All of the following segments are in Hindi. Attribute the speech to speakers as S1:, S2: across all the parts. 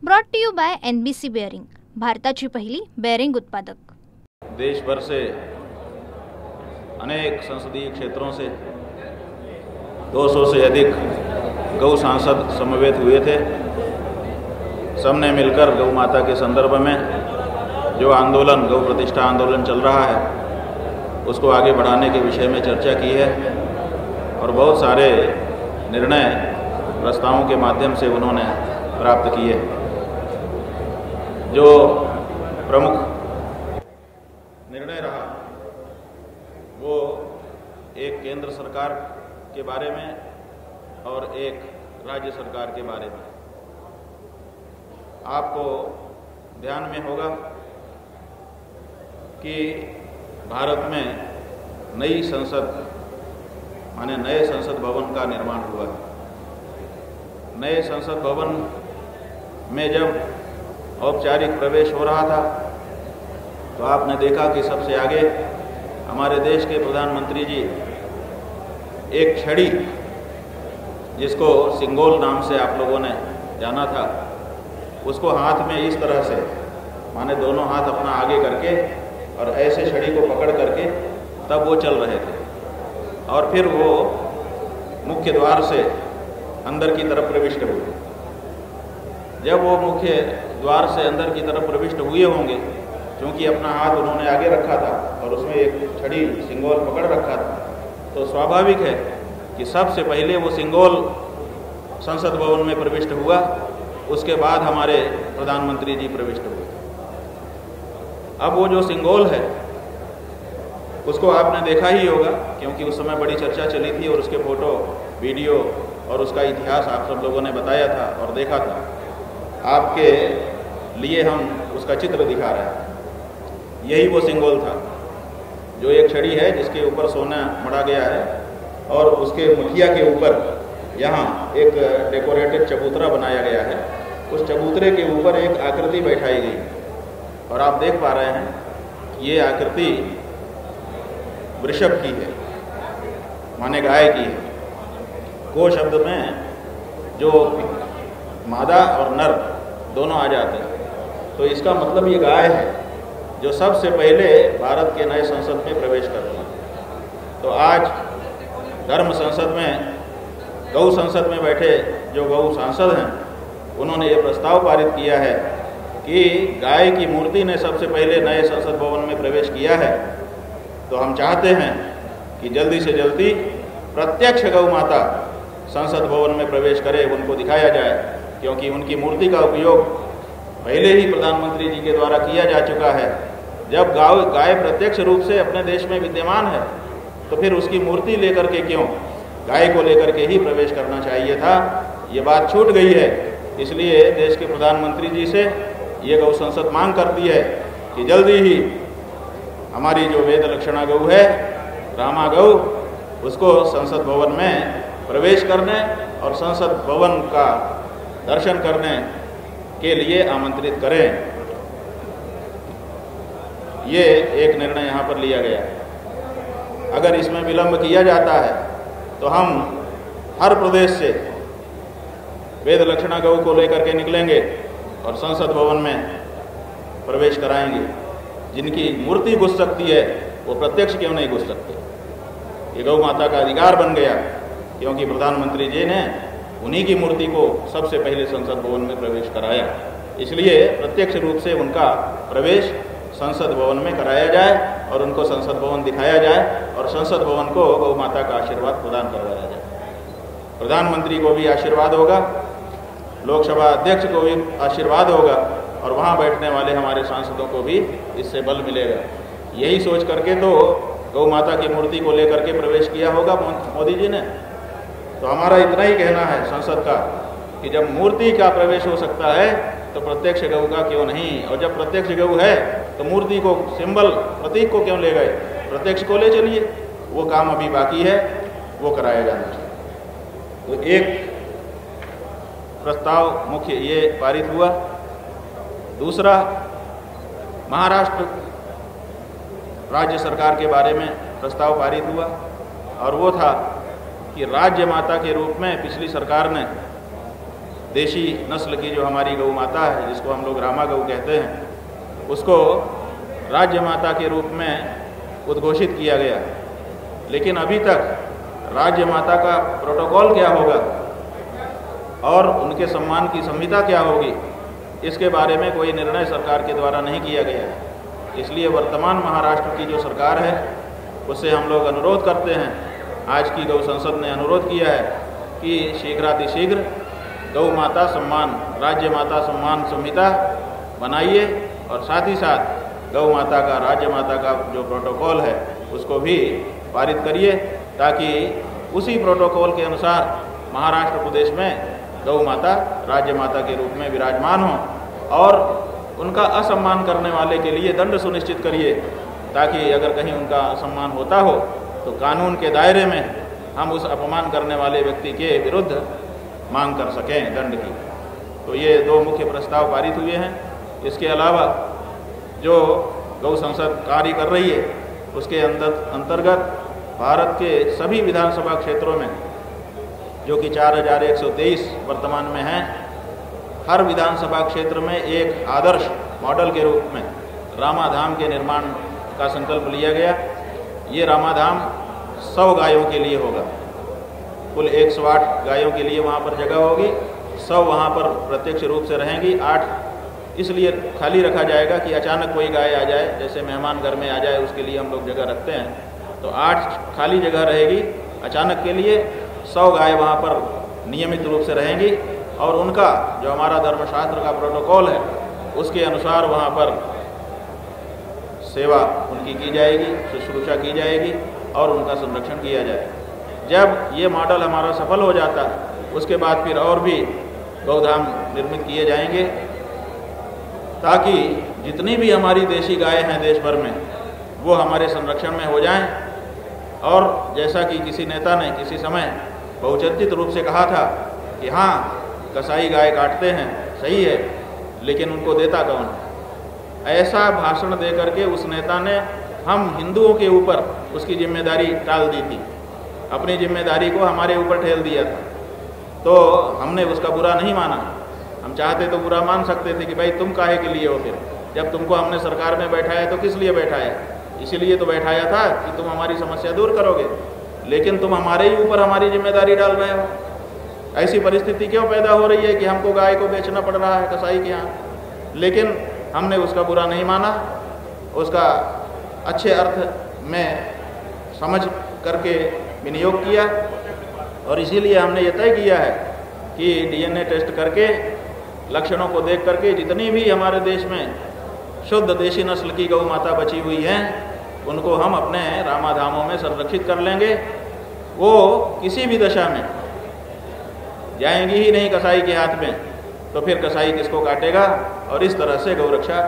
S1: Brought to you by NBC bearing, भारताची पहिली बेअरिंग उत्पादक।
S2: देश भर से अनेक संसदीय क्षेत्रों से 200 से अधिक गौ सांसद समवेत हुए थे। सबने मिलकर गौ माता के संदर्भ में जो आंदोलन, गौ प्रतिष्ठा आंदोलन चल रहा है, उसको आगे बढ़ाने के विषय में चर्चा की है और बहुत सारे निर्णय प्रस्तावों के माध्यम से उन्होंने प्राप्त किए। जो प्रमुख निर्णय रहा वो एक केंद्र सरकार के बारे में और एक राज्य सरकार के बारे में। आपको ध्यान में होगा कि भारत में नई संसद माने नए संसद भवन का निर्माण हुआ है। नए संसद भवन में जब औपचारिक प्रवेश हो रहा था तो आपने देखा कि सबसे आगे हमारे देश के प्रधानमंत्री जी एक छड़ी, जिसको सिंगोल नाम से आप लोगों ने जाना था, उसको हाथ में इस तरह से माने दोनों हाथ अपना आगे करके और ऐसे छड़ी को पकड़ करके तब वो चल रहे थे और फिर वो मुख्य द्वार से अंदर की तरफ प्रविष्ट हुए। जब वो मुख्य द्वार से अंदर की तरफ प्रविष्ट हुए होंगे, क्योंकि अपना हाथ उन्होंने आगे रखा था और उसमें एक छड़ी सिंगोल पकड़ रखा था, तो स्वाभाविक है कि सबसे पहले वो सिंगोल संसद भवन में प्रविष्ट हुआ, उसके बाद हमारे प्रधानमंत्री जी प्रविष्ट हुए। अब वो जो सिंगोल है उसको आपने देखा ही होगा, क्योंकि उस समय बड़ी चर्चा चली थी और उसके फोटो, वीडियो और उसका इतिहास आप सब लोगों ने बताया था और देखा था। आपके लिए हम उसका चित्र दिखा रहे हैं। यही वो सिंगोल था, जो एक छड़ी है जिसके ऊपर सोना मढ़ा गया है और उसके मुठिया के ऊपर यहाँ एक डेकोरेटेड चबूतरा बनाया गया है। उस चबूतरे के ऊपर एक आकृति बैठाई गई और आप देख पा रहे हैं ये आकृति वृषभ की है, माने गाय की है। गो शब्द में जो मादा और नर दोनों आ जाते हैं, तो इसका मतलब ये गाय है जो सबसे पहले भारत के नए संसद में प्रवेश करती है। तो आज धर्म संसद में, गौ संसद में बैठे जो गौ सांसद हैं, उन्होंने ये प्रस्ताव पारित किया है कि गाय की मूर्ति ने सबसे पहले नए संसद भवन में प्रवेश किया है। तो हम चाहते हैं कि जल्दी से जल्दी प्रत्यक्ष गौ माता संसद भवन में प्रवेश करे, उनको दिखाया जाए, क्योंकि उनकी मूर्ति का उपयोग पहले ही प्रधानमंत्री जी के द्वारा किया जा चुका है। जब गाय प्रत्यक्ष रूप से अपने देश में विद्यमान है तो फिर उसकी मूर्ति लेकर के क्यों, गाय को लेकर के ही प्रवेश करना चाहिए था। ये बात छूट गई है, इसलिए देश के प्रधानमंत्री जी से ये गौ संसद मांग करती है कि जल्दी ही हमारी जो वेद लक्षणा गौ है, रामा गौ, उसको संसद भवन में प्रवेश करने और संसद भवन का दर्शन करने के लिए आमंत्रित करें। ये एक निर्णय यहाँ पर लिया गया है। अगर इसमें विलंब किया जाता है तो हम हर प्रदेश से वेद लक्षणा गौ को लेकर के निकलेंगे और संसद भवन में प्रवेश कराएंगे। जिनकी मूर्ति घुस सकती है वो प्रत्यक्ष क्यों नहीं घुस सकती? ये गौ माता का अधिकार बन गया, क्योंकि प्रधानमंत्री जी ने उन्हीं की मूर्ति को सबसे पहले संसद भवन में प्रवेश कराया। इसलिए प्रत्यक्ष रूप से उनका प्रवेश संसद भवन में कराया जाए और उनको संसद भवन दिखाया जाए और संसद भवन को गौ माता का आशीर्वाद प्रदान करवाया जाए। प्रधानमंत्री को भी आशीर्वाद होगा, लोकसभा अध्यक्ष को भी आशीर्वाद होगा और वहाँ बैठने वाले हमारे सांसदों को भी इससे बल मिलेगा। यही सोच करके तो गौ माता की मूर्ति को लेकर के प्रवेश किया होगा मोदी जी ने। तो हमारा इतना ही कहना है संसद का कि जब मूर्ति का प्रवेश हो सकता है तो प्रत्यक्ष गौ का क्यों नहीं, और जब प्रत्यक्ष गौ है तो मूर्ति को, सिंबल, प्रतीक को क्यों ले गए? प्रत्यक्ष को ले चलिए, वो काम अभी बाकी है, वो कराया जाना चाहिए। तो एक प्रस्ताव मुख्य ये पारित हुआ। दूसरा, महाराष्ट्र राज्य सरकार के बारे में प्रस्ताव पारित हुआ और वो था कि राज्य माता के रूप में पिछली सरकार ने देशी नस्ल की जो हमारी गौ माता है, जिसको हम लोग रामा गौ कहते हैं, उसको राज्य माता के रूप में उद्घोषित किया गया। लेकिन अभी तक राज्य माता का प्रोटोकॉल क्या होगा और उनके सम्मान की संहिता क्या होगी, इसके बारे में कोई निर्णय सरकार के द्वारा नहीं किया गया है। इसलिए वर्तमान महाराष्ट्र की जो सरकार है उससे हम लोग अनुरोध करते हैं, आज की गौ संसद ने अनुरोध किया है कि शीघ्रातिशीघ्र गौ माता सम्मान, राज्य माता सम्मान संहिता बनाइए और साथ ही साथ गौ माता का, राज्य माता का जो प्रोटोकॉल है उसको भी पारित करिए, ताकि उसी प्रोटोकॉल के अनुसार महाराष्ट्र प्रदेश में गौ माता राज्य माता के रूप में विराजमान हो और उनका असम्मान करने वाले के लिए दंड सुनिश्चित करिए, ताकि अगर कहीं उनका असम्मान होता हो तो कानून के दायरे में हम उस अपमान करने वाले व्यक्ति के विरुद्ध मांग कर सकें दंड की। तो ये दो मुख्य प्रस्ताव पारित हुए हैं। इसके अलावा जो गौ संसद कार्य कर रही है उसके अंतर्गत भारत के सभी विधानसभा क्षेत्रों में, जो कि 4123 वर्तमान में हैं, हर विधानसभा क्षेत्र में एक आदर्श मॉडल के रूप में रामाधाम के निर्माण का संकल्प लिया गया। ये रामाधाम 100 गायों के लिए होगा। कुल 108 गायों के लिए वहाँ पर जगह होगी। 100 वहाँ पर प्रत्यक्ष रूप से रहेंगी। 8 इसलिए खाली रखा जाएगा कि अचानक कोई गाय आ जाए, जैसे मेहमान घर में आ जाए, उसके लिए हम लोग जगह रखते हैं। तो 8 खाली जगह रहेगी अचानक के लिए। 100 गाय वहाँ पर नियमित रूप से रहेंगी और उनका जो हमारा धर्मशास्त्र का प्रोटोकॉल है उसके अनुसार वहाँ पर सेवा उनकी की जाएगी, शुश्रूषा की जाएगी और उनका संरक्षण किया जाएगा। जब ये मॉडल हमारा सफल हो जाता है उसके बाद फिर और भी गौधाम निर्मित किए जाएंगे, ताकि जितनी भी हमारी देशी गायें हैं देश भर में वो हमारे संरक्षण में हो जाएं। और जैसा कि किसी नेता ने किसी समय बहुचर्चित रूप से कहा था कि हाँ, कसाई गाय काटते हैं, सही है, लेकिन उनको देता कौन? ऐसा भाषण दे करके उस नेता ने हम हिंदुओं के ऊपर उसकी जिम्मेदारी टाल दी थी, अपनी जिम्मेदारी को हमारे ऊपर ठेल दिया था। तो हमने उसका बुरा नहीं माना। हम चाहते तो बुरा मान सकते थे कि भाई तुम काहे के लिए हो, फिर जब तुमको हमने सरकार में बैठाया तो किस लिए बैठाया? इसीलिए तो बैठाया था कि तुम हमारी समस्या दूर करोगे, लेकिन तुम हमारे ही ऊपर हमारी जिम्मेदारी डाल रहे हो। ऐसी परिस्थिति क्यों पैदा हो रही है कि हमको गाय को बेचना पड़ रहा है कसाई के यहाँ? लेकिन हमने उसका बुरा नहीं माना, उसका अच्छे अर्थ में समझ करके विनियोग किया और इसीलिए हमने ये तय किया है कि DNA टेस्ट करके, लक्षणों को देख करके जितनी भी हमारे देश में शुद्ध देशी नस्ल की गौ माता बची हुई हैं उनको हम अपने रामाधामों में संरक्षित कर लेंगे। वो किसी भी दशा में जाएंगी ही नहीं कसाई के हाथ में, तो फिर कसाई किसको काटेगा? और इस तरह से गौरक्षा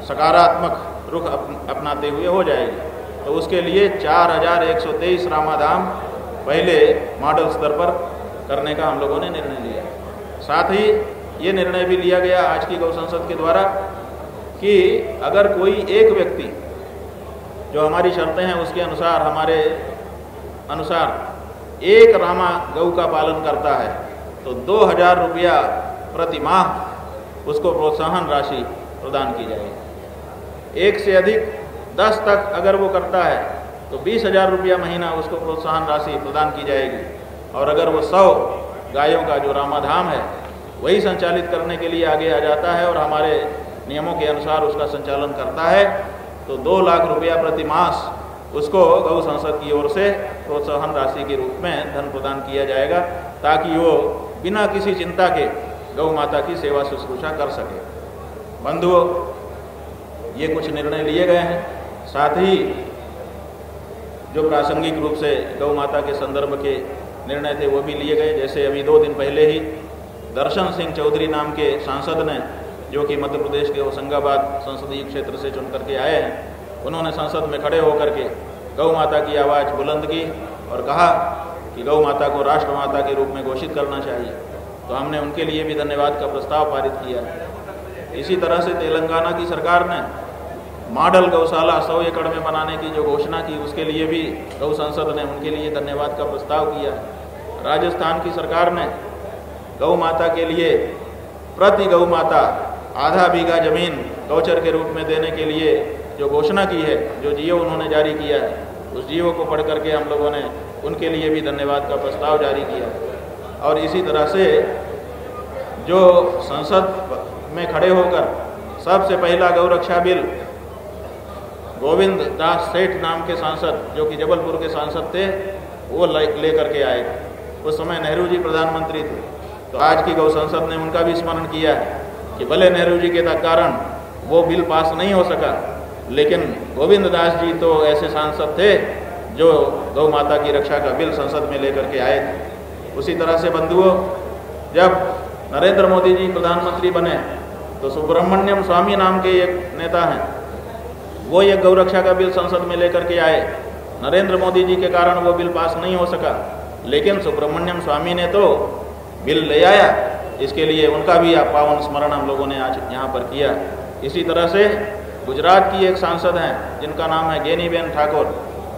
S2: सकारात्मक रुख अपनाते हुए हो जाएगी। तो उसके लिए 4123 रामाधाम पहले मॉडल स्तर पर करने का हम लोगों ने निर्णय लिया। साथ ही ये निर्णय भी लिया गया आज की गौ संसद के द्वारा कि अगर कोई एक व्यक्ति जो हमारी शर्तें हैं उसके अनुसार, हमारे अनुसार एक रामा गौ का पालन करता है तो 2000 रुपया प्रति माह उसको प्रोत्साहन राशि प्रदान की जाएगी। एक से अधिक 10 तक अगर वो करता है तो 20,000 रुपया महीना उसको प्रोत्साहन राशि प्रदान की जाएगी। और अगर वो 100 गायों का जो रामाधाम है वही संचालित करने के लिए आगे आ जाता है और हमारे नियमों के अनुसार उसका संचालन करता है तो 2 लाख रुपया प्रति मास उसको गौ संसद की ओर से प्रोत्साहन राशि के रूप में धन प्रदान किया जाएगा, ताकि वो बिना किसी चिंता के गौ माता की सेवा शुश्रूषा कर सके। बंधुओं, ये कुछ निर्णय लिए गए हैं। साथ ही जो प्रासंगिक रूप से गौ माता के संदर्भ के निर्णय थे वो भी लिए गए। जैसे अभी 2 दिन पहले ही दर्शन सिंह चौधरी नाम के सांसद ने, जो कि मध्य प्रदेश के होशंगाबाद संसदीय क्षेत्र से चुन करके आए हैं, उन्होंने संसद में खड़े होकर के गौ माता की आवाज़ बुलंद की और कहा कि गौ माता को राष्ट्र माता के रूप में घोषित करना चाहिए। तो हमने उनके लिए भी धन्यवाद का प्रस्ताव पारित किया। इसी तरह से तेलंगाना की सरकार ने मॉडल गौशाला 100 एकड़ में बनाने की जो घोषणा की उसके लिए भी गौ संसद ने उनके लिए धन्यवाद का प्रस्ताव किया। राजस्थान की सरकार ने गौ माता के लिए प्रति गौ माता आधा बीघा जमीन गौचर के रूप में देने के लिए जो घोषणा की है, जो जीओ उन्होंने जारी किया है, उस जीओ को पढ़ करके हम लोगों ने उनके लिए भी धन्यवाद का प्रस्ताव जारी किया। और इसी तरह से जो संसद में खड़े होकर सबसे पहला गौरक्षा बिल गोविंद दास सेठ नाम के सांसद, जो कि जबलपुर के सांसद थे, वो ले करके आए। उस समय नेहरू जी प्रधानमंत्री थे। तो आज की गौ संसद ने उनका भी स्मरण किया है कि भले नेहरू जी के कारण वो बिल पास नहीं हो सका, लेकिन गोविंद दास जी तो ऐसे सांसद थे जो गौ माता की रक्षा का बिल संसद में लेकर के आए थे। उसी तरह से बंधुओं, जब नरेंद्र मोदी जी प्रधानमंत्री बने तो सुब्रमण्यम स्वामी नाम के एक नेता हैं, वो एक गौरक्षा का बिल संसद में लेकर के आए। नरेंद्र मोदी जी के कारण वो बिल पास नहीं हो सका, लेकिन सुब्रमण्यम स्वामी ने तो बिल ले आया। इसके लिए उनका भी पावन स्मरण हम लोगों ने आज यहाँ पर किया। इसी तरह से गुजरात की एक सांसद हैं जिनका नाम है गेनीबेन ठाकुर,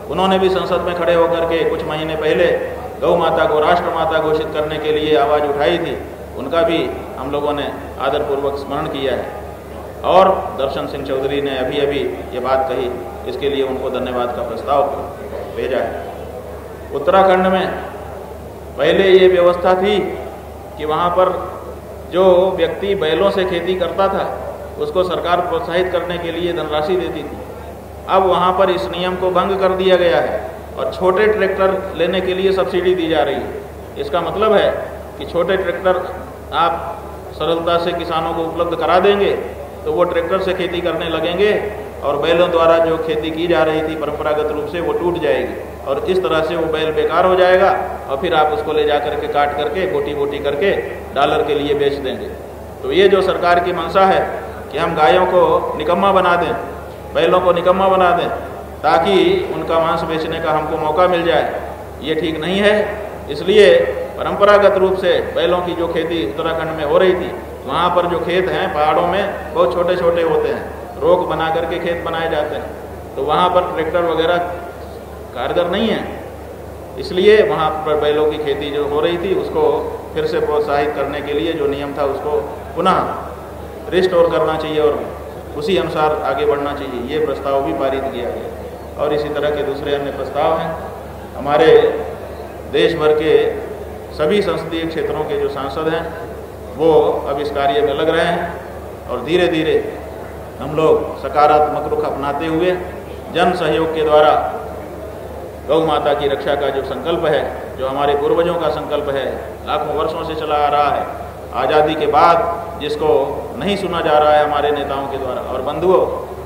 S2: उन्होंने भी संसद में खड़े होकर के कुछ महीने पहले गौ माता को राष्ट्रमाता घोषित करने के लिए आवाज़ उठाई थी। उनका भी हम लोगों ने आदरपूर्वक स्मरण किया है। और दर्शन सिंह चौधरी ने अभी अभी ये बात कही, इसके लिए उनको धन्यवाद का प्रस्ताव भेजा है। उत्तराखंड में पहले ये व्यवस्था थी कि वहाँ पर जो व्यक्ति बैलों से खेती करता था उसको सरकार प्रोत्साहित करने के लिए धनराशि देती थी। अब वहाँ पर इस नियम को भंग कर दिया गया है और छोटे ट्रैक्टर लेने के लिए सब्सिडी दी जा रही है। इसका मतलब है कि छोटे ट्रैक्टर आप सरलता से किसानों को उपलब्ध करा देंगे तो वो ट्रैक्टर से खेती करने लगेंगे और बैलों द्वारा जो खेती की जा रही थी परंपरागत रूप से वो टूट जाएगी और इस तरह से वो बैल बेकार हो जाएगा और फिर आप उसको ले जा करके काट करके बोटी बोटी करके डॉलर के लिए बेच देंगे। तो ये जो सरकार की मंशा है कि हम गायों को निकम्मा बना दें, बैलों को निकम्मा बना दें ताकि उनका मांस बेचने का हमको मौका मिल जाए, ये ठीक नहीं है। इसलिए परंपरागत रूप से बैलों की जो खेती उत्तराखंड में हो रही थी, वहाँ पर जो खेत हैं पहाड़ों में बहुत छोटे छोटे होते हैं, रोक बना करके खेत बनाए जाते हैं, तो वहाँ पर ट्रैक्टर वगैरह कारगर नहीं है। इसलिए वहाँ पर बैलों की खेती जो हो रही थी उसको फिर से प्रोत्साहित करने के लिए जो नियम था उसको पुनः रिस्टोर करना चाहिए और उसी अनुसार आगे बढ़ना चाहिए। ये प्रस्ताव भी पारित किया गया। और इसी तरह के दूसरे अन्य प्रस्ताव हैं। हमारे देश भर के सभी संसदीय क्षेत्रों के जो सांसद हैं वो अब इस कार्य में लग रहे हैं और धीरे धीरे हम लोग सकारात्मक रुख अपनाते हुए जन सहयोग के द्वारा गौ माता की रक्षा का जो संकल्प है, जो हमारे पूर्वजों का संकल्प है, लाखों वर्षों से चला आ रहा है, आज़ादी के बाद जिसको नहीं सुना जा रहा है हमारे नेताओं के द्वारा। और बंधुओं,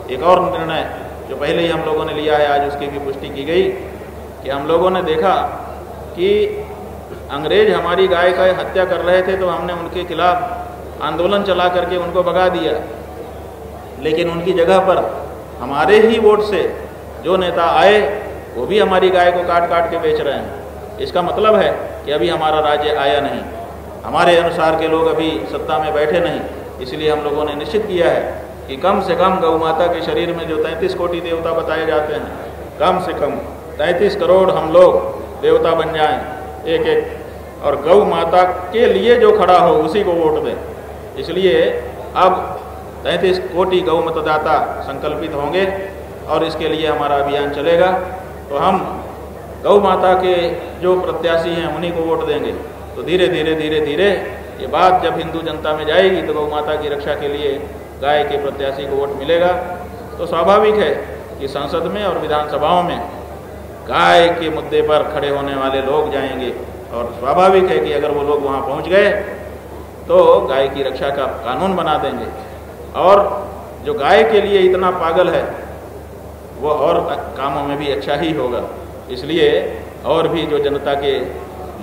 S2: एक और निर्णय जो पहले ही हम लोगों ने लिया है, आज उसकी भी पुष्टि की गई कि हम लोगों ने देखा कि अंग्रेज हमारी गाय का हत्या कर रहे थे तो हमने उनके खिलाफ आंदोलन चला करके उनको भगा दिया, लेकिन उनकी जगह पर हमारे ही वोट से जो नेता आए वो भी हमारी गाय को काट काट के बेच रहे हैं। इसका मतलब है कि अभी हमारा राज्य आया नहीं, हमारे अनुसार के लोग अभी सत्ता में बैठे नहीं। इसलिए हम लोगों ने निश्चित किया है कि कम से कम गौ माता के शरीर में जो 33 कोटि देवता बताए जाते हैं, कम से कम 33 करोड़ हम लोग देवता बन जाएं एक एक, और गौ माता के लिए जो खड़ा हो उसी को वोट दें। इसलिए अब 33 कोटि गौ मतदाता संकल्पित होंगे और इसके लिए हमारा अभियान चलेगा। तो हम गौ माता के जो प्रत्याशी हैं उन्हीं को वोट देंगे। तो धीरे धीरे धीरे धीरे ये बात जब हिंदू जनता में जाएगी तो गौ माता की रक्षा के लिए गाय के प्रत्याशी को वोट मिलेगा। तो स्वाभाविक है कि संसद में और विधानसभाओं में गाय के मुद्दे पर खड़े होने वाले लोग जाएंगे और स्वाभाविक है कि अगर वो लोग वहाँ पहुँच गए तो गाय की रक्षा का कानून बना देंगे। और जो गाय के लिए इतना पागल है वो और कामों में भी अच्छा ही होगा। इसलिए और भी जो जनता के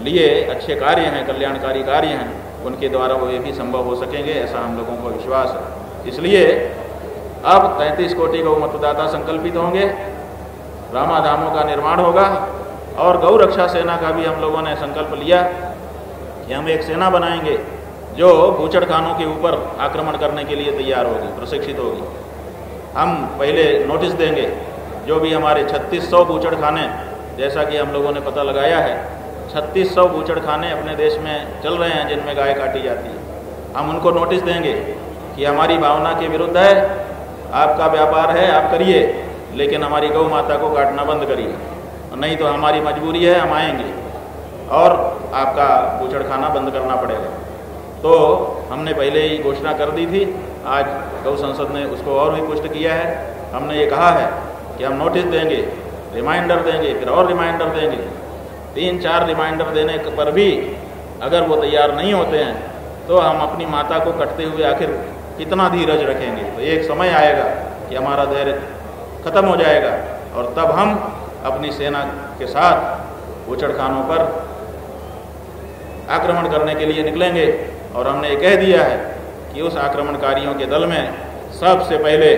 S2: लिए अच्छे कार्य हैं, कल्याणकारी कार्य हैं, उनके द्वारा वो ये भी संभव हो सकेंगे, ऐसा हम लोगों को विश्वास है। इसलिए अब 33 कोटि गौ मतदाता संकल्पित होंगे, रामाधामों का निर्माण होगा और गौ रक्षा सेना का भी हम लोगों ने संकल्प लिया कि हम एक सेना बनाएंगे जो बूचड़खानों के ऊपर आक्रमण करने के लिए तैयार होगी, प्रशिक्षित होगी। हम पहले नोटिस देंगे जो भी हमारे 3600 बूचड़खाने, जैसा कि हम लोगों ने पता लगाया है 3600 बूचड़खाने अपने देश में चल रहे हैं जिनमें गाय काटी जाती है। हम उनको नोटिस देंगे कि हमारी भावना के विरुद्ध है, आपका व्यापार है आप करिए, लेकिन हमारी गौ माता को काटना बंद करिए, नहीं तो हमारी मजबूरी है हम आएंगे और आपका बूचड़ खाना बंद करना पड़ेगा। तो हमने पहले ही घोषणा कर दी थी, आज गौ संसद ने उसको और भी पुष्ट किया है। हमने ये कहा है कि हम नोटिस देंगे, रिमाइंडर देंगे, फिर और रिमाइंडर देंगे। 3-4 रिमाइंडर देने पर भी अगर वो तैयार नहीं होते हैं तो हम अपनी माता को कटते हुए आखिर कितना धीरज रखेंगे। तो एक समय आएगा कि हमारा धैर्य खत्म हो जाएगा और तब हम अपनी सेना के साथ बूचड़खानों पर आक्रमण करने के लिए निकलेंगे। और हमने ये कह दिया है कि उस आक्रमणकारियों के दल में सबसे पहले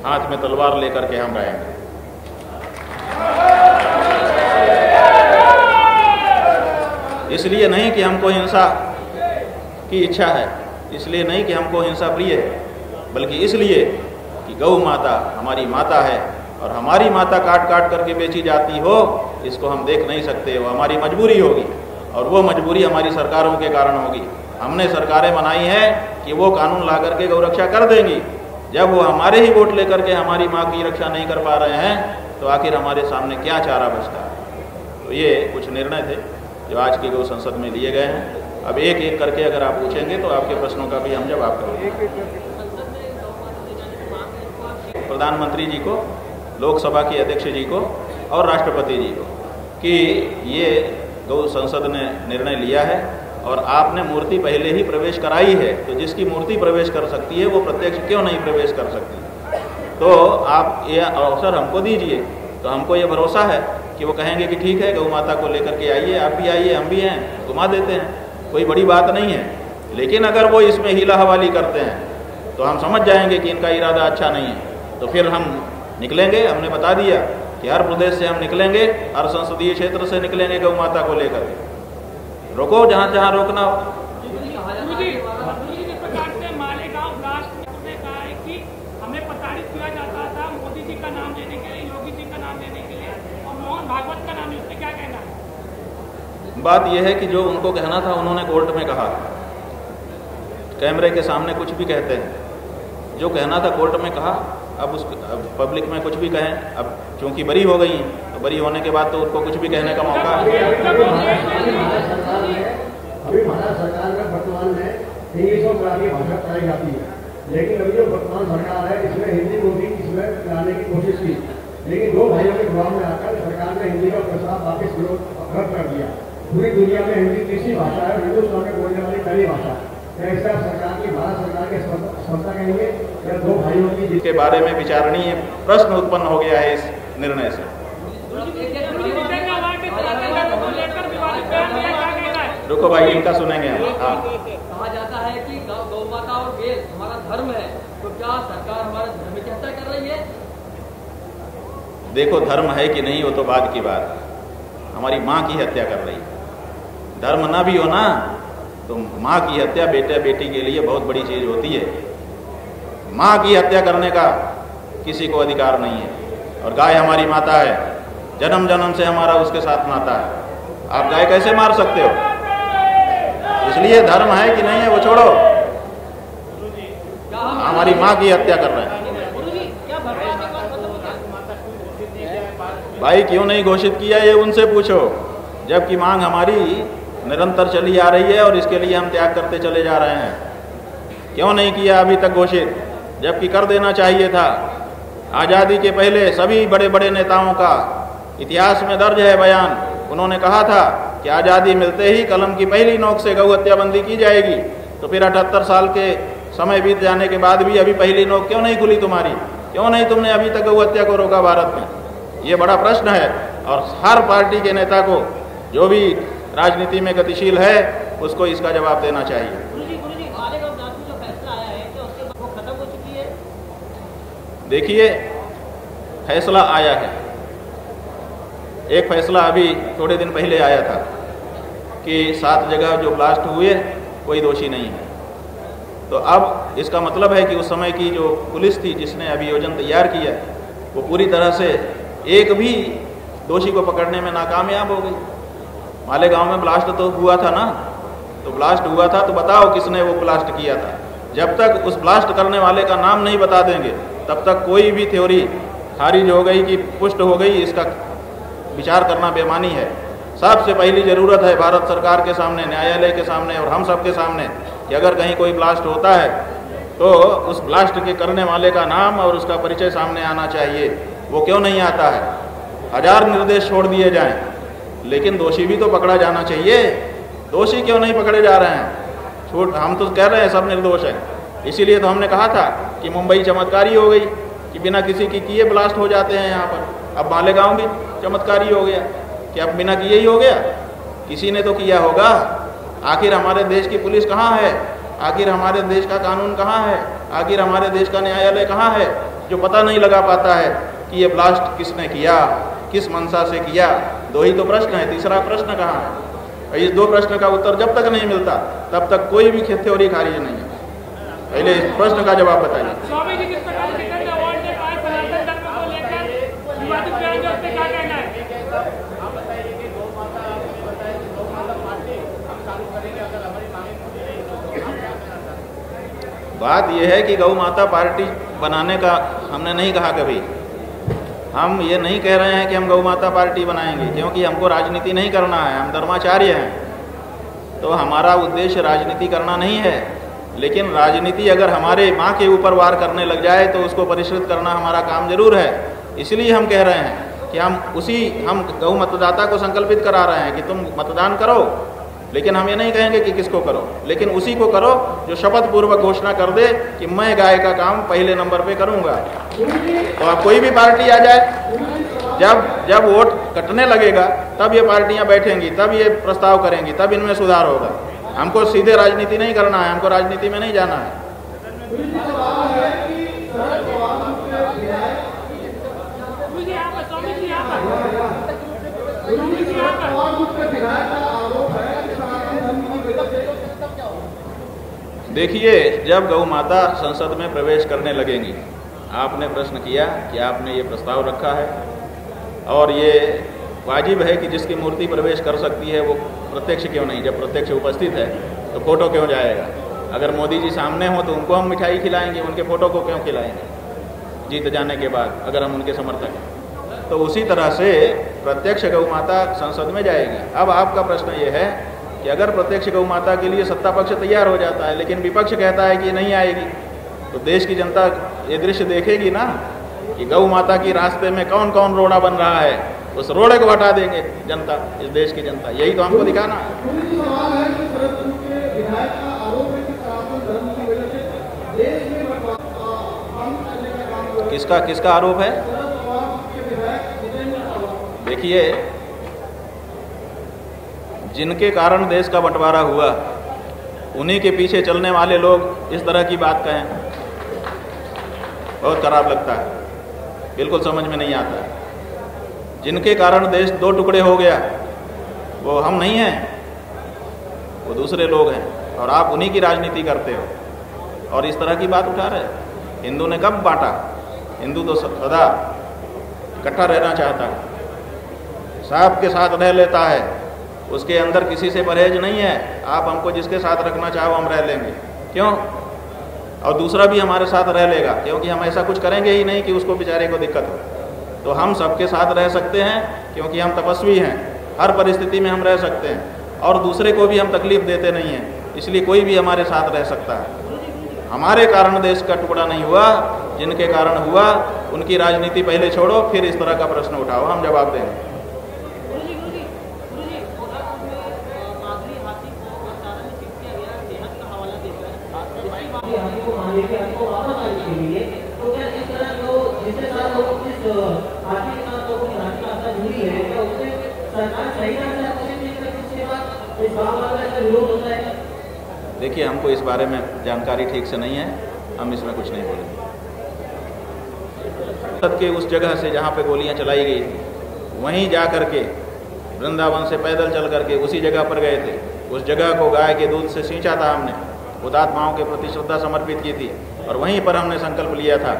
S2: हाथ में तलवार लेकर के हम रहेंगे। इसलिए नहीं कि हमको हिंसा की इच्छा है, इसलिए नहीं कि हमको हिंसा प्रिय है, बल्कि इसलिए कि गौ माता हमारी माता है और हमारी माता काट काट करके बेची जाती हो, इसको हम देख नहीं सकते। वो हमारी मजबूरी होगी और वो मजबूरी हमारी सरकारों के कारण होगी। हमने सरकारें बनाई हैं कि वो कानून ला करके गौ रक्षा कर देंगी। जब वो हमारे ही वोट लेकर के हमारी माँ की रक्षा नहीं कर पा रहे हैं तो आखिर हमारे सामने क्या चारा बचता है। तो ये कुछ निर्णय थे जो आज की गौ संसद में लिए गए हैं। अब एक एक करके अगर आप पूछेंगे तो आपके प्रश्नों का भी हम जवाब करेंगे। प्रधानमंत्री जी को, लोकसभा के अध्यक्ष जी को और राष्ट्रपति जी को कि ये गौ संसद ने निर्णय लिया है और आपने मूर्ति पहले ही प्रवेश कराई है, तो जिसकी मूर्ति प्रवेश कर सकती है वो प्रत्यक्ष क्यों नहीं प्रवेश कर सकती। तो आप ये अवसर हमको दीजिए, तो हमको ये भरोसा है कि वो कहेंगे कि ठीक है गौ माता को लेकर के आइए, आप भी आइए, हम भी हैं, घुमा देते हैं, कोई बड़ी बात नहीं है। लेकिन अगर वो इसमें हीला हवाली करते हैं तो हम समझ जाएंगे कि इनका इरादा अच्छा नहीं है, तो फिर हम निकलेंगे। हमने बता दिया कि हर प्रदेश से हम निकलेंगे, हर संसदीय क्षेत्र से निकलेंगे गौ माता को लेकर के। रोको जहाँ जहाँ रोकना हो।
S3: हमें प्रताड़ित किया जाता था मोदी जी का नाम लेने के लिए, योगी जी का नाम लेने के लिए, और मोहन भागवत का नाम, इसमें क्या कहना है?
S2: बात यह है कि जो उनको कहना था उन्होंने कोर्ट में कहा, कैमरे के सामने कुछ भी कहते हैं, जो कहना था कोर्ट में कहा। अब पब्लिक में कुछ भी कहें, अब चूंकि बरी हो गई तो बरी होने के बाद तो उनको कुछ भी कहने का मौका है।
S4: अभी भारत सरकार में वर्तमान में इंग्लिश और मराठी भाषा पढ़ाई जाती है, लेकिन अभी जो वर्तमान सरकार है इसमें हिंदी को भी इसमें लाने की कोशिश की, लेकिन दो भाइयों के दबाव में आकर सरकार ने हिंदी का प्रस्ताव वापिस रद्द कर दिया। पूरी दुनिया में हिंदी तीसरी भाषा है, हिंदुस्तान में बोलने वाली पहली भाषा है। ऐसा सरकार की, भारत सरकार के क्षमता कहेंगे या दो भाइयों की,
S2: जिसके बारे में विचारणीय प्रश्न उत्पन्न हो गया है इस निर्णय से। रुको भाई, इनका सुनेंगे हम। हाँ,
S5: कहा जाता है कि गौ माता और वेद हमारा धर्म है, तो क्या सरकार हमारे धर्म की हत्या कर रही है?
S2: देखो, धर्म है कि नहीं वो तो बाद की बात है। हमारी माँ की हत्या कर रही है। धर्म ना भी हो ना तो माँ की हत्या बेटे बेटी के लिए बहुत बड़ी चीज होती है। माँ की हत्या करने का किसी को अधिकार नहीं है। और गाय हमारी माता है, जन्म जन्म से हमारा उसके साथ नाता है। आप गाय कैसे मार सकते हो? इसलिए धर्म है कि नहीं है वो छोड़ो, हमारी माँ की हत्या कर रहे हैं। भाई क्यों नहीं घोषित किया ये उनसे पूछो, जबकि मांग हमारी निरंतर चली आ रही है और इसके लिए हम त्याग करते चले जा रहे हैं। क्यों नहीं किया अभी तक घोषित, जबकि कर देना चाहिए था। आज़ादी के पहले सभी बड़े बड़े नेताओं का इतिहास में दर्ज है बयान। उन्होंने कहा था कि आज़ादी मिलते ही कलम की पहली नोक से गौ हत्या बंदी की जाएगी। तो फिर 78 साल के समय बीत जाने के बाद भी अभी पहली नोक क्यों नहीं खुली तुम्हारी? क्यों नहीं तुमने अभी तक गौ हत्या को रोका भारत में? ये बड़ा प्रश्न है और हर पार्टी के नेता को, जो भी राजनीति में गतिशील है, उसको इसका जवाब देना चाहिए। देखिए, फैसला आया है। एक फैसला अभी थोड़े दिन पहले आया था कि 7 जगह जो ब्लास्ट हुए कोई दोषी नहीं है। तो अब इसका मतलब है कि उस समय की जो पुलिस थी जिसने अभियोजन तैयार किया, वो पूरी तरह से एक भी दोषी को पकड़ने में नाकामयाब हो गई। मालेगांव में ब्लास्ट तो हुआ था ना, तो ब्लास्ट हुआ था तो बताओ किसने वो ब्लास्ट किया था। जब तक उस ब्लास्ट करने वाले का नाम नहीं बता देंगे तब तक कोई भी थ्योरी खारिज हो गई कि पुष्ट हो गई, इसका विचार करना बेमानी है। सबसे पहली ज़रूरत है भारत सरकार के सामने, न्यायालय के सामने और हम सब के सामने कि अगर कहीं कोई ब्लास्ट होता है तो उस ब्लास्ट के करने वाले का नाम और उसका परिचय सामने आना चाहिए। वो क्यों नहीं आता है? 1000 निर्देश छोड़ दिए जाएं, लेकिन दोषी भी तो पकड़ा जाना चाहिए। दोषी क्यों नहीं पकड़े जा रहे हैं? हम तो कह रहे हैं सब निर्दोष है। इसीलिए तो हमने कहा था कि मुंबई चमत्कारी हो गई कि बिना किसी की किए ब्लास्ट हो जाते हैं यहाँ पर। अब मालेगांव भी चमत्कारी हो गया कि अब बिना किए ही हो गया। किसी ने तो किया होगा। आखिर हमारे देश की पुलिस कहाँ है? आखिर हमारे देश का कानून कहाँ है? आखिर हमारे देश का न्यायालय कहाँ है जो पता नहीं लगा पाता है कि ये ब्लास्ट किसने किया, किस मंशा से किया? 2 ही तो प्रश्न है, तीसरा प्रश्न कहाँ है? इस 2 प्रश्न का उत्तर जब तक नहीं मिलता तब तक कोई भी थ्योरी खारिज नहीं है। पहले इस प्रश्न का जवाब बताइए।
S3: स्वामी जी, किस प्रकार से कल अवार्ड ने आज सनातन धर्म को लेकर विवादित बयान दिया, उससे क्या कहना है? आप बताइए कि गौ माता, आपने बताया कि गौ माता पार्टी हम चालू करेंगे अगर हमारी मांगे।
S2: बात यह है कि गौ माता पार्टी बनाने का हमने नहीं कहा कभी। हम ये नहीं कह रहे हैं कि हम गौ माता पार्टी बनाएंगे, क्योंकि हमको राजनीति नहीं करना है। हम धर्माचार्य हैं, तो हमारा उद्देश्य राजनीति करना नहीं है। लेकिन राजनीति अगर हमारे माँ के ऊपर वार करने लग जाए तो उसको परिष्कृत करना हमारा काम जरूर है। इसलिए हम कह रहे हैं कि हम गौ मतदाता को संकल्पित करा रहे हैं कि तुम मतदान करो, लेकिन हम ये नहीं कहेंगे कि किसको करो, लेकिन उसी को करो जो शपथ पूर्वक घोषणा कर दे कि मैं गाय का काम पहले नंबर पे करूंगा। तो अब कोई भी पार्टी आ जाए, जब वोट कटने लगेगा तब ये पार्टियां बैठेंगी, तब ये प्रस्ताव करेंगी, तब इनमें सुधार होगा। हमको सीधे राजनीति नहीं करना है, हमको राजनीति में नहीं जाना है। देखिए, जब गौ माता संसद में प्रवेश करने लगेंगी, आपने प्रश्न किया कि आपने ये प्रस्ताव रखा है और ये वाजिब है कि जिसकी मूर्ति प्रवेश कर सकती है वो प्रत्यक्ष क्यों नहीं? जब प्रत्यक्ष उपस्थित है तो फोटो क्यों जाएगा? अगर मोदी जी सामने हो तो उनको हम मिठाई खिलाएंगे, उनके फोटो को क्यों खिलाएंगे जीत जाने के बाद, अगर हम उनके समर्थक हैं? तो उसी तरह से प्रत्यक्ष गौ माता संसद में जाएगी। अब आपका प्रश्न ये है कि अगर प्रत्यक्ष गौ माता के लिए सत्ता पक्ष तैयार हो जाता है लेकिन विपक्ष कहता है कि नहीं आएगी, तो देश की जनता ये दृश्य देखेगी ना कि गौ माता की रास्ते में कौन कौन रोड़ा बन रहा है, उस रोड़े को हटा देंगे जनता, इस देश की जनता। यही तो हमको दिखाना है। किसका आरोप है? देखिए, जिनके कारण देश का बंटवारा हुआ उन्हीं के पीछे चलने वाले लोग इस तरह की बात कहें, बहुत खराब लगता है, बिल्कुल समझ में नहीं आता। जिनके कारण देश 2 टुकड़े हो गया वो हम नहीं हैं, वो दूसरे लोग हैं, और आप उन्हीं की राजनीति करते हो और इस तरह की बात उठा रहे हैं। हिंदू ने कब बांटा? हिंदू तो सदा इकट्ठा रहना चाहता है, साहब के साथ रह लेता है, उसके अंदर किसी से परहेज नहीं है। आप हमको जिसके साथ रखना चाहो हम रह लेंगे, क्यों? और दूसरा भी हमारे साथ रह लेगा, क्योंकि हम ऐसा कुछ करेंगे ही नहीं कि उसको बेचारे को दिक्कत हो। तो हम सबके साथ रह सकते हैं क्योंकि हम तपस्वी हैं, हर परिस्थिति में हम रह सकते हैं और दूसरे को भी हम तकलीफ देते नहीं हैं, इसलिए कोई भी हमारे साथ रह सकता है। हमारे कारण देश का टुकड़ा नहीं हुआ, जिनके कारण हुआ उनकी राजनीति पहले छोड़ो, फिर इस तरह का प्रश्न उठाओ, हम जवाब देंगे। देखिए, हमको इस बारे में जानकारी ठीक से नहीं है, हम इसमें कुछ नहीं बोलेंगे। संसद के उस जगह से जहाँ पे गोलियाँ चलाई गई थी, वहीं जा करके वृंदावन से पैदल चल करके उसी जगह पर गए थे। उस जगह को गाय के दूध से सींचा था हमने, हुतात्माओं के प्रति श्रद्धा समर्पित की थी, और वहीं पर हमने संकल्प लिया था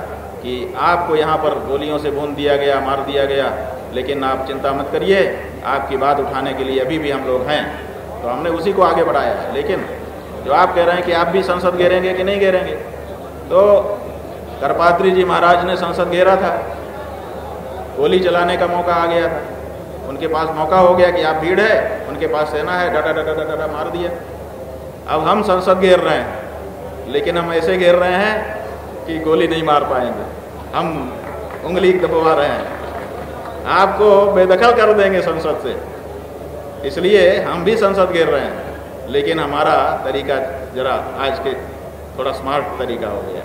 S2: कि आपको यहाँ पर गोलियों से भून दिया गया, मार दिया गया, लेकिन आप चिंता मत करिए, आपकी बात उठाने के लिए अभी भी हम लोग हैं। तो हमने उसी को आगे बढ़ाया है। लेकिन जो आप कह रहे हैं कि आप भी संसद घेरेंगे कि नहीं घेरेंगे, तो करपात्री जी महाराज ने संसद घेरा था, गोली चलाने का मौका आ गया था, उनके पास मौका हो गया कि आप भीड़ है, उनके पास सेना है, डटा डटा डटा डटा मार दिया। अब हम संसद घेर रहे हैं, लेकिन हम ऐसे घेर रहे हैं कि गोली नहीं मार पाएंगे, हम उंगली दबवा रहे हैं, आपको बेदखल कर देंगे संसद से। इसलिए हम भी संसद घेर रहे हैं, लेकिन हमारा तरीका जरा आज के थोड़ा स्मार्ट तरीका हो गया।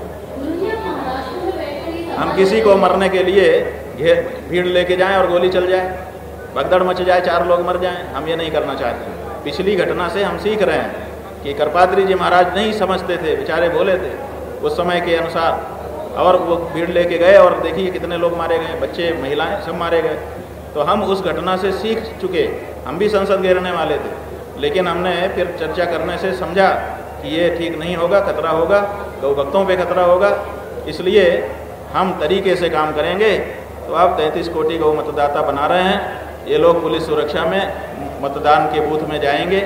S2: हम किसी को मरने के लिए भीड़ लेके जाएं और गोली चल जाए, भगदड़ मच जाए, 4 लोग मर जाएं, हम ये नहीं करना चाहते। पिछली घटना से हम सीख रहे हैं कि करपात्री जी महाराज नहीं समझते थे, बेचारे बोले थे उस समय के अनुसार, और वो भीड़ लेके गए और देखिए कितने लोग मारे गए, बच्चे महिलाएं सब मारे गए। तो हम उस घटना से सीख चुके, हम भी संसद घेरने वाले थे, लेकिन हमने फिर चर्चा करने से समझा कि ये ठीक नहीं होगा, खतरा होगा, गौ भक्तों पे खतरा होगा, इसलिए हम तरीके से काम करेंगे। तो अब 33 कोटि गौ मतदाता बना रहे हैं, ये लोग पुलिस सुरक्षा में मतदान के बूथ में जाएंगे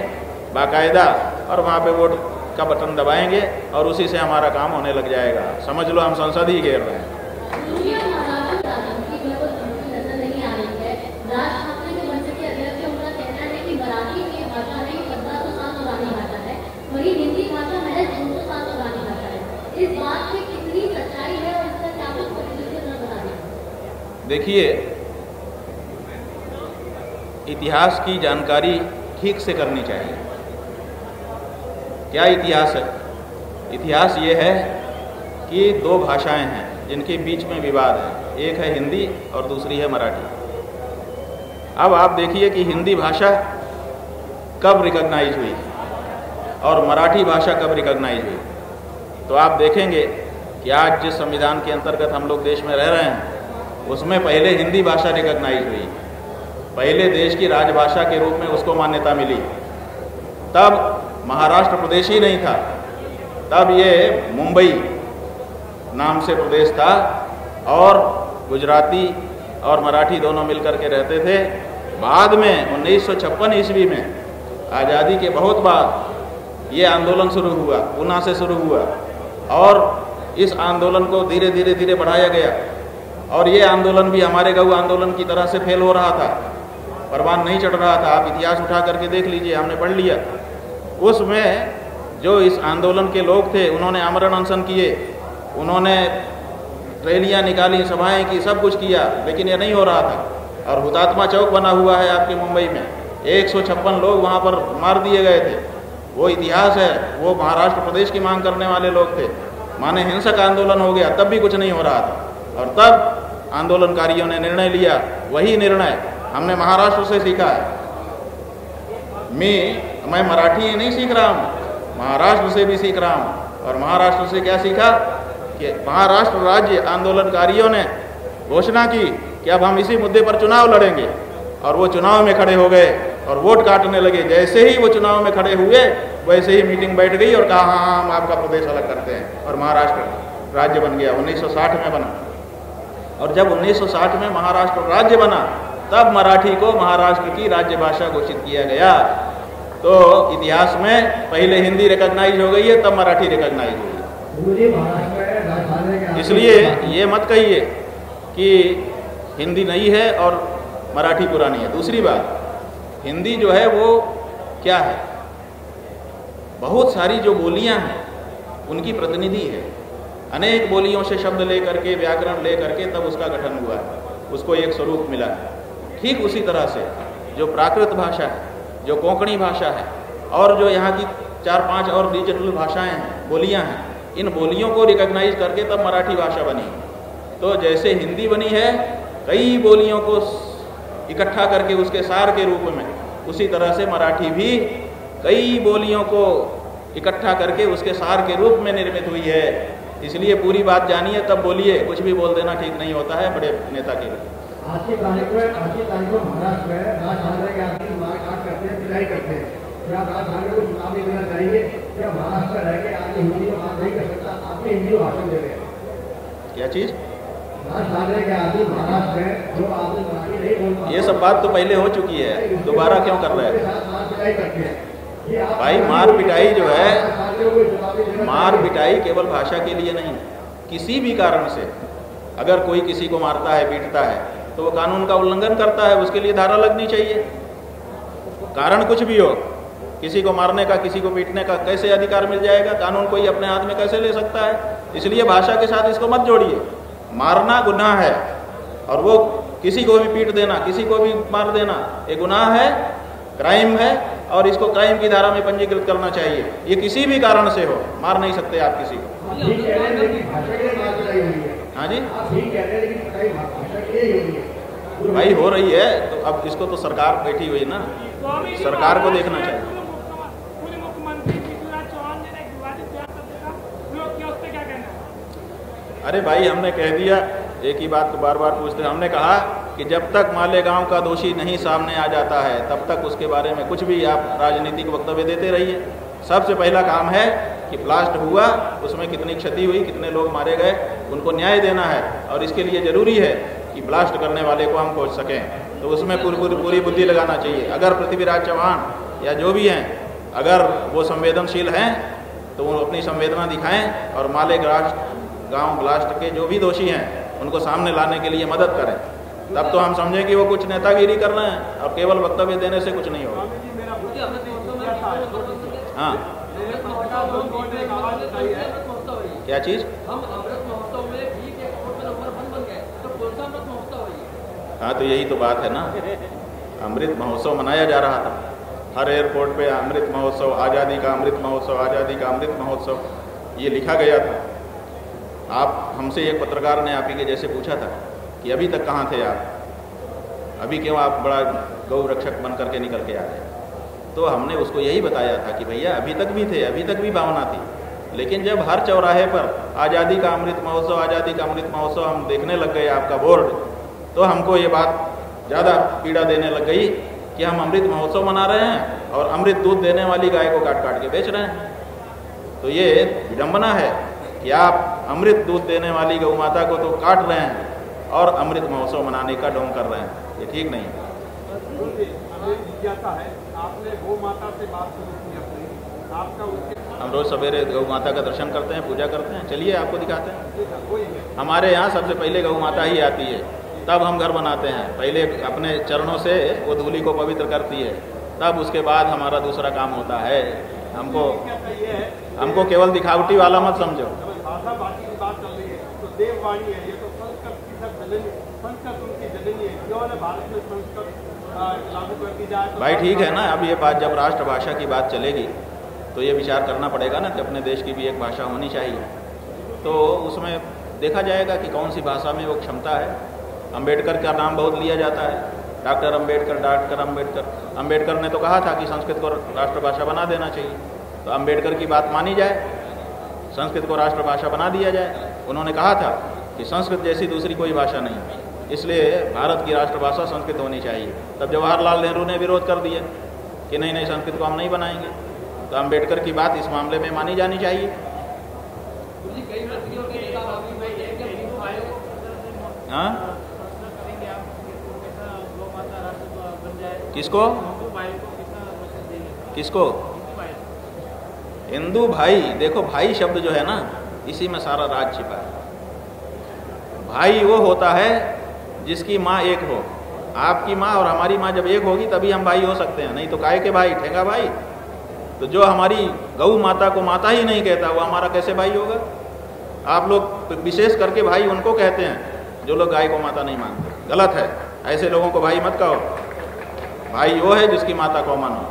S2: बाकायदा, और वहाँ पे वोट का बटन दबाएंगे और उसी से हमारा काम होने लग जाएगा। समझ लो हम संसद ही घेर रहे हैं। देखिए, इतिहास की जानकारी ठीक से करनी चाहिए। क्या इतिहास है? इतिहास ये है कि 2 भाषाएं हैं जिनके बीच में विवाद है, एक है हिंदी और दूसरी है मराठी। अब आप देखिए कि हिंदी भाषा कब रिकॉग्नाइज हुई और मराठी भाषा कब रिकॉग्नाइज हुई। तो आप देखेंगे कि आज जिस संविधान के अंतर्गत हम लोग देश में रह रहे हैं, उसमें पहले हिंदी भाषा रिकॉग्नाइज हुई, पहले देश की राजभाषा के रूप में उसको मान्यता मिली। तब महाराष्ट्र प्रदेश ही नहीं था, तब ये मुंबई नाम से प्रदेश था, और गुजराती और मराठी दोनों मिलकर के रहते थे। बाद में 1956 ईस्वी में आज़ादी के बहुत बाद ये आंदोलन शुरू हुआ, पूना से शुरू हुआ, और इस आंदोलन को धीरे धीरे धीरे बढ़ाया गया। और ये आंदोलन भी हमारे गौ आंदोलन की तरह से फेल हो रहा था, परवान नहीं चढ़ रहा था। आप इतिहास उठा करके देख लीजिए, हमने पढ़ लिया। उसमें जो इस आंदोलन के लोग थे, उन्होंने आमरण अनशन किए, उन्होंने रैलियां निकाली, सभाएं की, सब कुछ किया, लेकिन ये नहीं हो रहा था। और हुतात्मा चौक बना हुआ है आपके मुंबई में, 156 लोग वहाँ पर मार दिए गए थे। वो इतिहास है। वो महाराष्ट्र प्रदेश की मांग करने वाले लोग थे, माने हिंसक आंदोलन हो गया, तब भी कुछ नहीं हो रहा था। और तब आंदोलनकारियों ने निर्णय लिया, वही निर्णय हमने महाराष्ट्र से सीखा है। मैं मराठी नहीं सीख रहा हूँ, महाराष्ट्र से भी सीख रहा हूँ। और महाराष्ट्र से क्या सीखा कि महाराष्ट्र राज्य आंदोलनकारियों ने घोषणा की कि अब हम इसी मुद्दे पर चुनाव लड़ेंगे, और वो चुनाव में खड़े हो गए और वोट काटने लगे। जैसे ही वो चुनाव में खड़े हुए, वैसे ही मीटिंग बैठ गई और कहा हाँ हम आपका प्रदेश अलग करते हैं, और महाराष्ट्र राज्य बन गया। 1960 में बना, और जब 1960 में महाराष्ट्र राज्य बना, तब मराठी को महाराष्ट्र की राज्य भाषा घोषित किया गया। तो इतिहास में पहले हिंदी रिकॉग्नाइज हो गई है, तब मराठी रिकॉग्नाइज हुई। इसलिए ये मत कहिए कि हिंदी नहीं है और मराठी पुरानी है। दूसरी बात, हिंदी जो है वो क्या है, बहुत सारी जो बोलियां हैं उनकी प्रतिनिधि है। अनेक बोलियों से शब्द लेकर के, व्याकरण लेकर के तब उसका गठन हुआ है, उसको एक स्वरूप मिला है। ठीक उसी तरह से जो प्राकृत भाषा है, जो कोंकणी भाषा है, और जो यहाँ की 4-5 और रीजनल भाषाएं हैं, बोलियां हैं, इन बोलियों को रिकॉग्नाइज करके तब मराठी भाषा बनी। तो जैसे हिंदी बनी है कई बोलियों को इकट्ठा करके उसके सार के रूप में, उसी तरह से मराठी भी कई बोलियों को इकट्ठा करके उसके सार के रूप में निर्मित हुई है। इसलिए पूरी बात जानिए तब बोलिए, कुछ भी बोल देना ठीक नहीं होता है बड़े नेता के लिए।
S4: आज की तारीख में महाराष्ट्र में राजधानी के आदमी मारकाट करते हैं, पिटाई करते हैं। क्या राजधानी को चुनाव नहीं देना चाहिए? क्या महाराष्ट्र रह के आदमी हिंदी में बात नहीं कर सकता? आपने हिंदी में भाषण दे रहे हैं।
S2: क्या चीज़?
S4: राजधानी के आदमी महाराष्ट्र में जो आदमी मराठी नहीं बोल पाते,
S2: ये सब बात तो पहले हो चुकी है, दोबारा क्यों कर रहे हैं?
S4: पिटाई करते हैं।
S2: भाई मार पिटाई जो है, मार पिटाई केवल भाषा के लिए नहीं, किसी भी कारण से अगर कोई किसी को मारता है, पीटता है, तो वो कानून का उल्लंघन करता है, उसके लिए धारा लगनी चाहिए। कारण कुछ भी हो, किसी को मारने का, किसी को पीटने का कैसे अधिकार मिल जाएगा? कानून कोई अपने हाथ में कैसे ले सकता है? इसलिए भाषा के साथ इसको मत जोड़िए। मारना गुनाह है, और वो किसी को भी पीट देना, किसी को भी मार देना, ये गुनाह है, क्राइम है, और इसको क्राइम की धारा में पंजीकृत करना चाहिए। ये किसी भी कारण से हो, मार नहीं सकते आप किसी को। हाँ जी, भाई हो रही है, तो अब इसको तो सरकार बैठी हुई ना, सरकार को देखना चाहिए।
S3: पूर्व मुख्यमंत्री पृथ्वीराज चौहान ने एक विवादित बयान करने का प्रयोग किया, उस पर क्या कहना है?
S2: अरे भाई, हमने कह दिया, एक ही बात को बार बार पूछते हैं। हमने कहा कि जब तक मालेगांव का दोषी नहीं सामने आ जाता है, तब तक उसके बारे में कुछ भी आप राजनीतिक वक्तव्य देते रहिए। सबसे पहला काम है कि ब्लास्ट हुआ, उसमें कितनी क्षति हुई, कितने लोग मारे गए, उनको न्याय देना है, और इसके लिए ज़रूरी है कि ब्लास्ट करने वाले को हम खोज सकें। तो उसमें पूरी बुद्धि लगाना चाहिए। अगर पृथ्वीराज चौहान या जो भी हैं, अगर वो संवेदनशील हैं, तो वो अपनी संवेदना दिखाएं और मालेगांव ब्लास्ट के जो भी दोषी हैं उनको सामने लाने के लिए मदद करें। तब तो हम समझें कि वो कुछ नेतागिरी कर रहे हैं, और केवल वक्तव्य देने से कुछ नहीं होगा। हाँ, क्या चीज़?
S5: हम अमृत महोत्सव में भी एक एक्सपोर्ट में नंबर 1 बन गए, तो कौन सा अमृत महोत्सव है ये?
S2: हाँ, तो यही तो बात है ना, अमृत महोत्सव मनाया जा रहा था। हर एयरपोर्ट पे अमृत महोत्सव, आज़ादी का अमृत महोत्सव, आज़ादी का अमृत महोत्सव, ये लिखा गया था। आप हमसे एक पत्रकार ने आप ही के जैसे पूछा था कि अभी तक कहाँ थे आप, अभी क्यों आप बड़ा गौ रक्षक बन करके निकल के आ गए? तो हमने उसको यही बताया था कि भैया अभी तक भी थे, अभी तक भी भावना थी, लेकिन जब हर चौराहे पर आज़ादी का अमृत महोत्सव, आज़ादी का अमृत महोत्सव हम देखने लग गए आपका बोर्ड, तो हमको ये बात ज़्यादा पीड़ा देने लग गई कि हम अमृत महोत्सव मना रहे हैं और अमृत दूध देने वाली गाय को काट काट के बेच रहे हैं। तो ये विडम्बना है कि आप अमृत दूध देने वाली गौ माता को तो काट रहे हैं और अमृत महोत्सव मनाने का ढोंग कर रहे हैं। ये ठीक नहीं है।
S3: आपने गौ माता से बात शुरू की अपनी, आपका उसके
S2: हम रोज़ सवेरे गौ माता का दर्शन करते हैं, पूजा करते हैं। चलिए आपको दिखाते हैं। हमारे यहाँ सबसे पहले गौ माता ही आती है, तब हम घर बनाते हैं। पहले अपने चरणों से वो धूलि को पवित्र करती है, तब उसके बाद हमारा दूसरा काम होता है। हमको केवल दिखावटी वाला मत समझो।
S3: भाषा बाकी की बात चल रही है, तो देववाणी है, ये तो संस्कृत की सब जननी, संस्कृत उनकी जननी है, क्यों न भारत में संस्कृत लागू कर दी जाए? तो
S2: भाई ठीक है ना, अब ये बात जब राष्ट्रभाषा की बात चलेगी तो ये विचार करना पड़ेगा ना कि अपने देश की भी एक भाषा होनी चाहिए। तो उसमें देखा जाएगा कि कौन सी भाषा में वो क्षमता है। अंबेडकर का नाम बहुत लिया जाता है, डॉक्टर अंबेडकर। अंबेडकर ने तो कहा था कि संस्कृत को राष्ट्रभाषा बना देना चाहिए, तो अंबेडकर की बात मानी जाए, संस्कृत को राष्ट्रभाषा बना दिया जाए। उन्होंने कहा था कि संस्कृत जैसी दूसरी कोई भाषा नहीं, इसलिए भारत की राष्ट्रभाषा संस्कृत होनी चाहिए। तब जवाहरलाल नेहरू ने विरोध कर दिया कि नहीं नहीं, संस्कृत को हम नहीं बनाएंगे। तो अंबेडकर की बात इस मामले में मानी जानी चाहिए। हाँ, किसको किसको? हिंदू भाई, देखो भाई शब्द जो है ना, इसी में सारा राज छिपा है। भाई वो होता है जिसकी माँ एक हो। आपकी माँ और हमारी माँ जब एक होगी तभी हम भाई हो सकते हैं, नहीं तो काय के भाई, ठेंगा भाई। तो जो हमारी गौ माता को माता ही नहीं कहता, वो हमारा कैसे भाई होगा? आप लोग विशेष करके भाई उनको कहते हैं जो लोग गाय को माता नहीं मानते। गलत है, ऐसे लोगों को भाई मत कहो। भाई वो है जिसकी माता को मानो।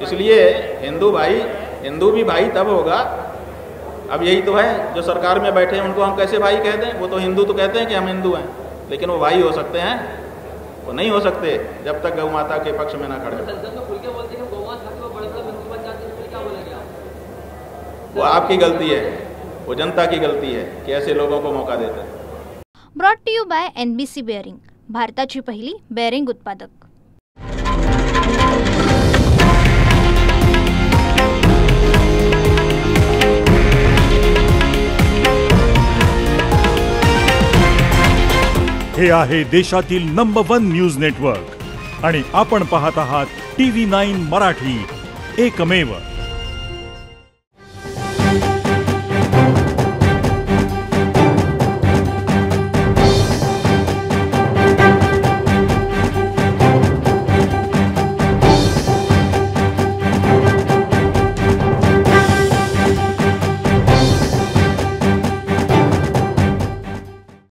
S2: इसलिए हिंदू भाई, हिंदू भी भाई तब होगा। अब यही तो है, जो सरकार में बैठे हैं उनको हम कैसे भाई कहते हैं? वो तो हिंदू तो कहते हैं कि हम हिंदू हैं, लेकिन वो भाई हो सकते हैं? वो नहीं हो सकते जब तक गौ माता के पक्ष में ना खड़े। वो आपकी गलती है, वो जनता की गलती है कि ऐसे लोगों को मौका देते हैं।
S1: Brought to you by NBC bearing, भारताची पहिली बेअरिंग उत्पादक।
S6: हे आहे देशातील नंबर 1 न्यूज नेटवर्क आणि आपण पाहत आहात TV9 मराठी, एकमेव